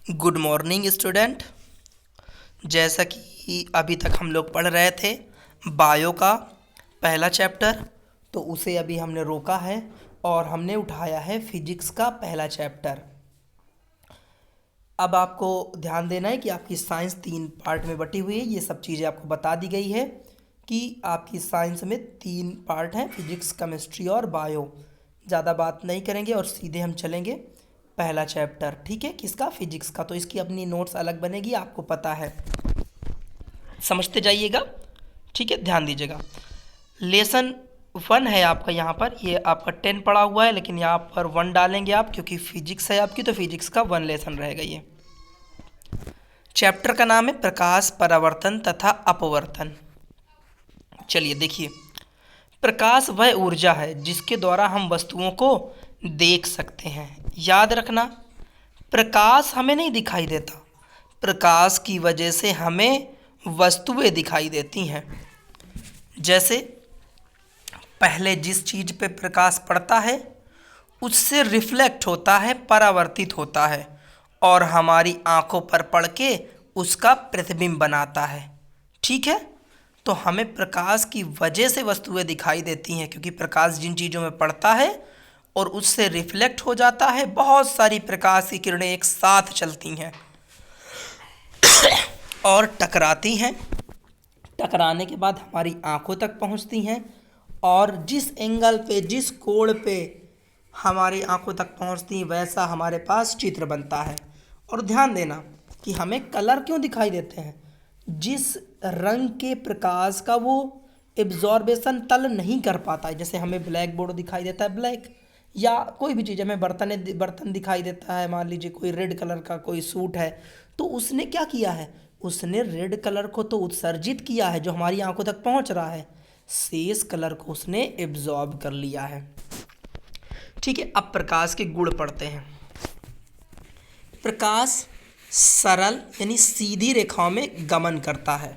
Good morning student. जैसा कि अभी तक हम लोग पढ़ रहे थे बायो का पहला चैप्टर, तो उसे अभी हमने रोका है और हमने उठाया है फिजिक्स का पहला चैप्टर। अब आपको ध्यान देना है कि आपकी साइंस 3 पार्ट में बटी हुई है। ये सब चीज़ें आपको बता दी गई है कि आपकी साइंस में 3 पार्ट हैं, फिजिक्स, केमिस्ट्री और बायो। ज़्यादा बात नहीं करेंगे और सीधे हम चलेंगे पहला चैप्टर। ठीक है, किसका? फिजिक्स का। तो इसकी अपनी नोट्स अलग बनेगी, आपको पता है, समझते जाइएगा। ठीक है, ध्यान दीजिएगा। लेसन 1 है आपका, यहाँ पर ये आपका 10 पड़ा हुआ है, लेकिन यहाँ पर 1 डालेंगे आप, क्योंकि फिजिक्स है आपकी, तो फिजिक्स का 1 लेसन रहेगा। ये चैप्टर का नाम है प्रकाश, परावर्तन तथा अपवर्तन। चलिए देखिए, प्रकाश वह ऊर्जा है जिसके द्वारा हम वस्तुओं को देख सकते हैं। याद रखना, प्रकाश हमें नहीं दिखाई देता, प्रकाश की वजह से हमें वस्तुएं दिखाई देती हैं। जैसे पहले जिस चीज़ पे प्रकाश पड़ता है उससे रिफ्लेक्ट होता है, परावर्तित होता है, और हमारी आंखों पर पड़ के उसका प्रतिबिंब बनाता है। ठीक है, तो हमें प्रकाश की वजह से वस्तुएं दिखाई देती हैं, क्योंकि प्रकाश जिन चीज़ों में पड़ता है और उससे रिफ्लेक्ट हो जाता है, बहुत सारी प्रकाश की किरणें एक साथ चलती हैं और टकराती हैं। टकराने के बाद हमारी आंखों तक पहुंचती हैं, और जिस एंगल पे, जिस कोण पे हमारी आंखों तक पहुंचती हैं, वैसा हमारे पास चित्र बनता है। और ध्यान देना कि हमें कलर क्यों दिखाई देते हैं। जिस रंग के प्रकाश का वो एब्जॉर्बेशन तल नहीं कर पाता है, जैसे हमें ब्लैक बोर्ड दिखाई देता है ब्लैक, या कोई भी चीज़, हमें बर्तन दिखाई देता है। मान लीजिए कोई रेड कलर का कोई सूट है, तो उसने क्या किया है, उसने रेड कलर को तो उत्सर्जित किया है जो हमारी आंखों तक पहुंच रहा है, शेष कलर को उसने एब्जॉर्ब कर लिया है। ठीक है, अब प्रकाश के गुण पढ़ते हैं। प्रकाश सरल यानी सीधी रेखाओं में गमन करता है।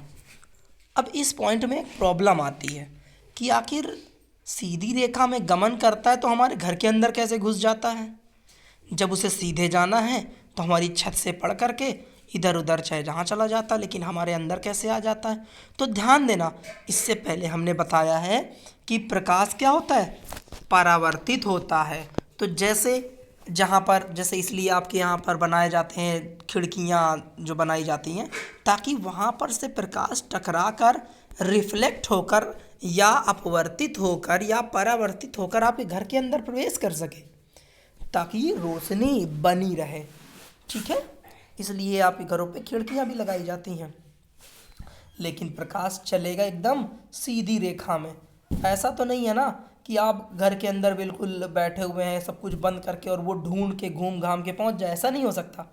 अब इस पॉइंट में एक प्रॉब्लम आती है कि आखिर सीधी रेखा में गमन करता है तो हमारे घर के अंदर कैसे घुस जाता है। जब उसे सीधे जाना है तो हमारी छत से पड़ करके इधर उधर चाहे जहाँ चला जाता है, लेकिन हमारे अंदर कैसे आ जाता है। तो ध्यान देना, इससे पहले हमने बताया है कि प्रकाश क्या होता है, परावर्तित होता है। तो जैसे जहाँ पर, जैसे इसलिए आपके यहाँ पर बनाए जाते हैं खिड़कियाँ जो बनाई जाती हैं, ताकि वहाँ पर से प्रकाश टकरा कर, रिफ्लेक्ट होकर या अपवर्तित होकर या परावर्तित होकर आपके घर के अंदर प्रवेश कर सके, ताकि रोशनी बनी रहे। ठीक है, इसलिए आपके घरों पे खिड़कियाँ भी लगाई जाती हैं। लेकिन प्रकाश चलेगा एकदम सीधी रेखा में। ऐसा तो नहीं है ना कि आप घर के अंदर बिल्कुल बैठे हुए हैं, सब कुछ बंद करके, और वो ढूंढ के घूम घाम के पहुंच जाए, ऐसा नहीं हो सकता।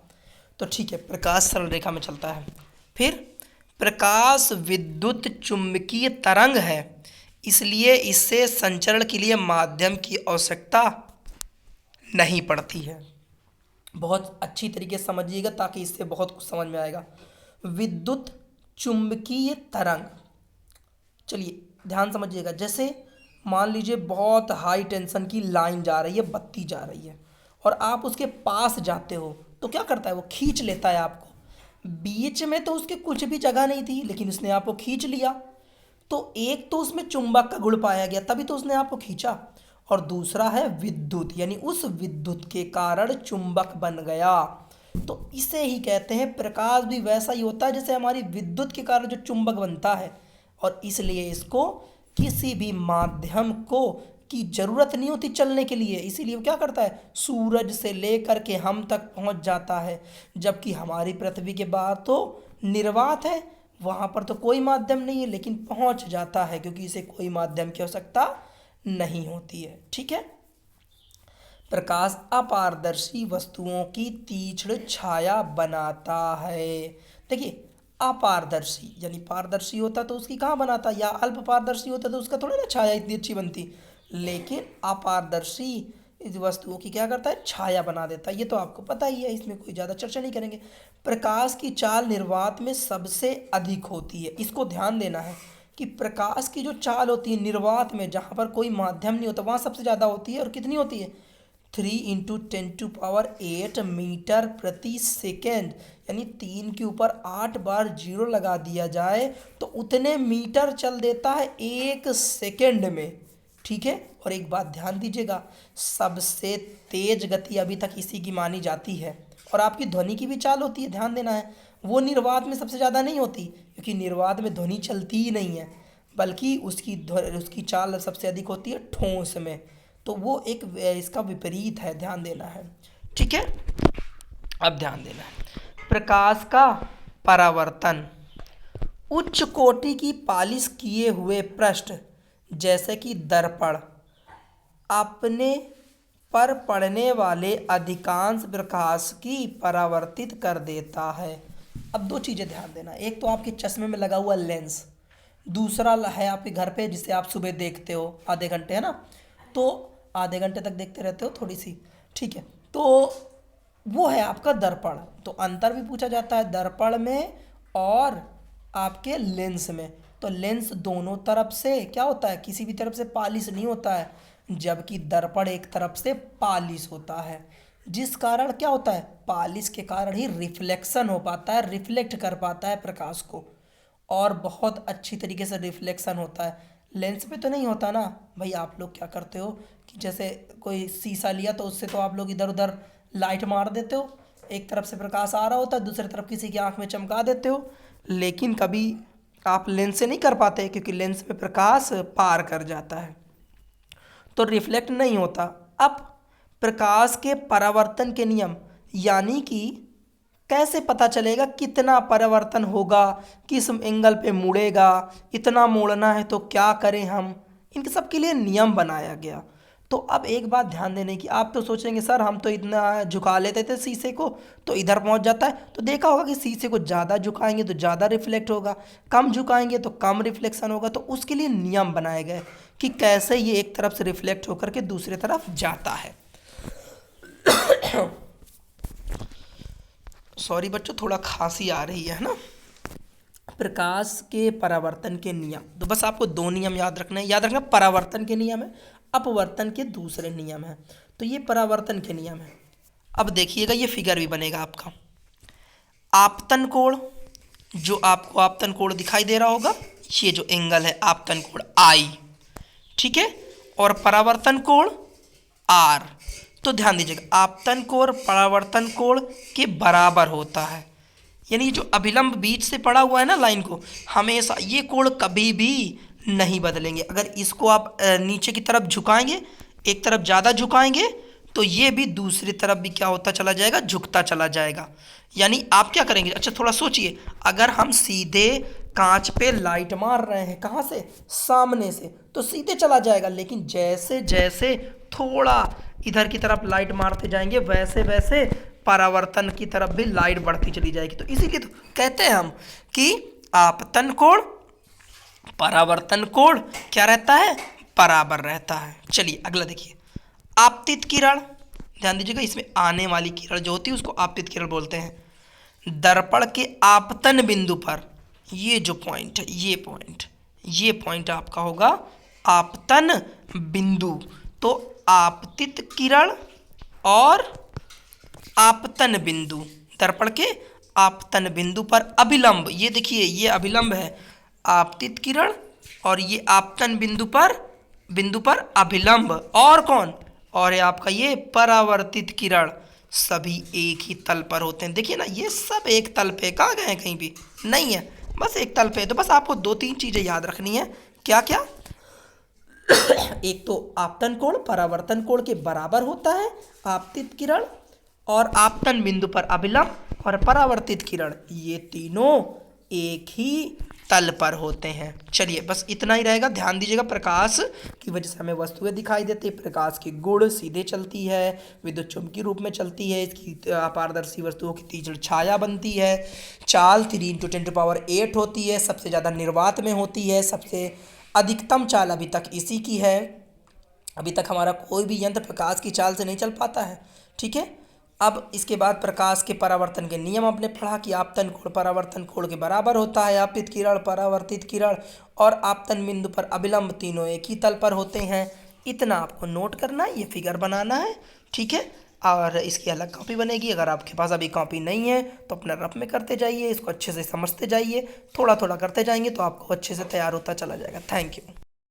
तो ठीक है, प्रकाश सरल रेखा में चलता है। फिर प्रकाश विद्युत चुंबकीय तरंग है, इसलिए इससे संचरण के लिए माध्यम की आवश्यकता नहीं पड़ती है। बहुत अच्छी तरीके से समझिएगा ताकि इससे बहुत कुछ समझ में आएगा। विद्युत चुंबकीय तरंग, चलिए ध्यान समझिएगा। जैसे मान लीजिए बहुत हाई टेंशन की लाइन जा रही है, बत्ती जा रही है, और आप उसके पास जाते हो, तो क्या करता है, वो खींच लेता है आपको। बीच में तो उसके कुछ भी जगह नहीं थी, लेकिन उसने आपको खींच लिया। तो एक तो उसमें चुंबक का गुण पाया गया, तभी तो उसने आपको खींचा, और दूसरा है विद्युत, यानी उस विद्युत के कारण चुंबक बन गया। तो इसे ही कहते हैं, प्रकाश भी वैसा ही होता है जैसे हमारी विद्युत के कारण जो चुंबक बनता है, और इसलिए इसको किसी भी माध्यम को की जरूरत नहीं होती चलने के लिए। इसीलिए वो क्या करता है, सूरज से लेकर के हम तक पहुंच जाता है। जबकि हमारी पृथ्वी के बाहर तो निर्वात है, वहां पर तो कोई माध्यम नहीं है, लेकिन पहुंच जाता है क्योंकि इसे कोई माध्यम की आवश्यकता नहीं होती है। ठीक है, प्रकाश अपारदर्शी वस्तुओं की तीक्ष्ण छाया बनाता है। देखिए, अपारदर्शी यानी पारदर्शी होता तो उसकी कहाँ बनाता, या अल्प पारदर्शी होता तो उसका थोड़ा ना छाया इतनी अच्छी बनती। लेकिन अपारदर्शी इस वस्तुओं की क्या करता है, छाया बना देता है। ये तो आपको पता ही है, इसमें कोई ज़्यादा चर्चा नहीं करेंगे। प्रकाश की चाल निर्वात में सबसे अधिक होती है। इसको ध्यान देना है कि प्रकाश की जो चाल होती है निर्वात में, जहाँ पर कोई माध्यम नहीं होता, वहाँ सबसे ज़्यादा होती है। और कितनी होती है, 3 × 10⁸ मीटर प्रति सेकेंड, यानी 3 के ऊपर 8 बार जीरो लगा दिया जाए तो उतने मीटर चल देता है 1 सेकेंड में। ठीक है, और एक बात ध्यान दीजिएगा, सबसे तेज गति अभी तक इसी की मानी जाती है। और आपकी ध्वनि की भी चाल होती है, ध्यान देना है, वो निर्वात में सबसे ज़्यादा नहीं होती, क्योंकि निर्वात में ध्वनि चलती ही नहीं है, बल्कि उसकी चाल सबसे अधिक होती है ठोस में। तो वो एक इसका विपरीत है, ध्यान देना है। ठीक है, अब ध्यान देना है, प्रकाश का परावर्तन। उच्च कोटि की पालिश किए हुए पृष्ठ जैसे कि दर्पण अपने पर पड़ने वाले अधिकांश प्रकाश की परावर्तित कर देता है। अब दो चीज़ें ध्यान देना, एक तो आपके चश्मे में लगा हुआ लेंस, दूसरा है आपके घर पे जिसे आप सुबह देखते हो आधे घंटे, है ना, तो आधे घंटे तक देखते रहते हो थोड़ी सी, ठीक है, तो वो है आपका दर्पण। तो अंतर भी पूछा जाता है दर्पण में और आपके लेंस में। तो लेंस दोनों तरफ से क्या होता है, किसी भी तरफ से पालिश नहीं होता है, जबकि दर्पण एक तरफ से पालिश होता है, जिस कारण क्या होता है, पालिश के कारण ही रिफ्लेक्शन हो पाता है, रिफ्लेक्ट कर पाता है प्रकाश को, और बहुत अच्छी तरीके से रिफ्लेक्शन होता है। लेंस पे तो नहीं होता ना भाई। आप लोग क्या करते हो कि जैसे कोई शीशा लिया तो उससे तो आप लोग इधर उधर लाइट मार देते हो, एक तरफ से प्रकाश आ रहा होता है, दूसरी तरफ किसी की आंख में चमका देते हो, लेकिन कभी आप लेंस से नहीं कर पाते, क्योंकि लेंस में प्रकाश पार कर जाता है, तो रिफ्लेक्ट नहीं होता। अब प्रकाश के परावर्तन के नियम, यानी कि कैसे पता चलेगा कितना परावर्तन होगा, किस एंगल पे मुड़ेगा, इतना मोड़ना है तो क्या करें हम, इनके सब के लिए नियम बनाया गया। तो अब एक बात ध्यान देने की, आप तो सोचेंगे सर हम तो इतना झुका लेते थे शीशे को तो इधर पहुंच जाता है, तो देखा होगा कि शीशे को ज़्यादा झुकाएंगे तो ज़्यादा रिफ्लेक्ट होगा, कम झुकाएंगे तो कम रिफ्लेक्शन होगा। तो उसके लिए नियम बनाए गए कि कैसे ये एक तरफ से रिफ्लेक्ट होकर के दूसरी तरफ जाता है। सॉरी बच्चों, थोड़ा खांसी आ रही है ना। प्रकाश के परावर्तन के नियम, तो बस आपको दो नियम याद रखना है। याद रखना, परावर्तन के नियम है, अपवर्तन के दूसरे नियम है। तो ये परावर्तन के नियम है। अब देखिएगा, ये फिगर भी बनेगा आपका। आपतन कोण, जो आपको आपतन कोण दिखाई दे रहा होगा, ये जो एंगल है आपतन कोण आई, ठीक है, और परावर्तन कोण आर। तो ध्यान दीजिएगा, आपतन कोण परावर्तन कोण के बराबर होता है, यानी जो अभिलंब बीच से पड़ा हुआ है ना लाइन को, हमेशा ये कोण कभी भी नहीं बदलेंगे। अगर इसको आप नीचे की तरफ झुकाएंगे, एक तरफ ज़्यादा झुकाएंगे, तो ये भी दूसरी तरफ भी क्या होता चला जाएगा, झुकता चला जाएगा। यानी आप क्या करेंगे, अच्छा थोड़ा सोचिए, अगर हम सीधे कांच पे लाइट मार रहे हैं, कहाँ से, सामने से, तो सीधे चला जाएगा, लेकिन जैसे जैसे थोड़ा इधर की तरफ लाइट मारते जाएंगे, वैसे वैसे परावर्तन की तरफ भी लाइट बढ़ती चली जाएगी। तो इसीलिए तो कहते हैं हम कि आपतन कोण परावर्तन कोण क्या रहता है, बराबर रहता है। चलिए अगला देखिए, आपतित किरण। ध्यान दीजिएगा, इसमें आने वाली किरण जो होती है उसको आपतित किरण बोलते हैं। दर्पण के आपतन बिंदु पर, ये जो पॉइंट है, ये पॉइंट आपका होगा आपतन बिंदु। तो आपतित किरण और आपतन बिंदु, दर्पण के आपतन बिंदु पर अभिलंब, ये देखिए ये अभिलंब है, आपतित किरण, और ये आपतन बिंदु पर अभिलंब, और कौन, और ये आपका ये परावर्तित किरण, सभी एक ही तल पर होते हैं। देखिए ना, ये सब एक तल पे, कहाँ गए हैं, कहीं भी नहीं है, बस एक तल पे। तो बस आपको दो तीन चीज़ें याद रखनी है, क्या क्या एक तो आपतन कोण परावर्तन कोण के बराबर होता है, आपतित किरण और आपतन बिंदु पर अभिलंब और परावर्तित किरण, ये तीनों एक ही तल पर होते हैं। चलिए बस इतना ही रहेगा। ध्यान दीजिएगा, प्रकाश की वजह से हमें वस्तुएं दिखाई देती है। प्रकाश की गुण सीधे चलती है, विद्युत चुम्बकीय रूप में चलती है, इसकी अपारदर्शी वस्तुओं की तीक्ष्ण छाया बनती है, चाल 3 × 10⁸ होती है, सबसे ज़्यादा निर्वात में होती है, सबसे अधिकतम चाल अभी तक इसी की है। अभी तक हमारा कोई भी यंत्र प्रकाश की चाल से नहीं चल पाता है, ठीक है। अब इसके बाद प्रकाश के परावर्तन के नियम आपने पढ़ा कि आपतन कोण परावर्तन कोण के बराबर होता है, आपतित किरण परावर्तित किरण और आपतन बिंदु पर अभिलंब तीनों एक ही तल पर होते हैं। इतना आपको नोट करना है, ये फिगर बनाना है, ठीक है। और इसकी अलग कॉपी बनेगी। अगर आपके पास अभी कॉपी नहीं है तो अपना रफ में करते जाइए, इसको अच्छे से समझते जाइए, थोड़ा थोड़ा करते जाएंगे तो आपको अच्छे से तैयार होता चला जाएगा। Thank you.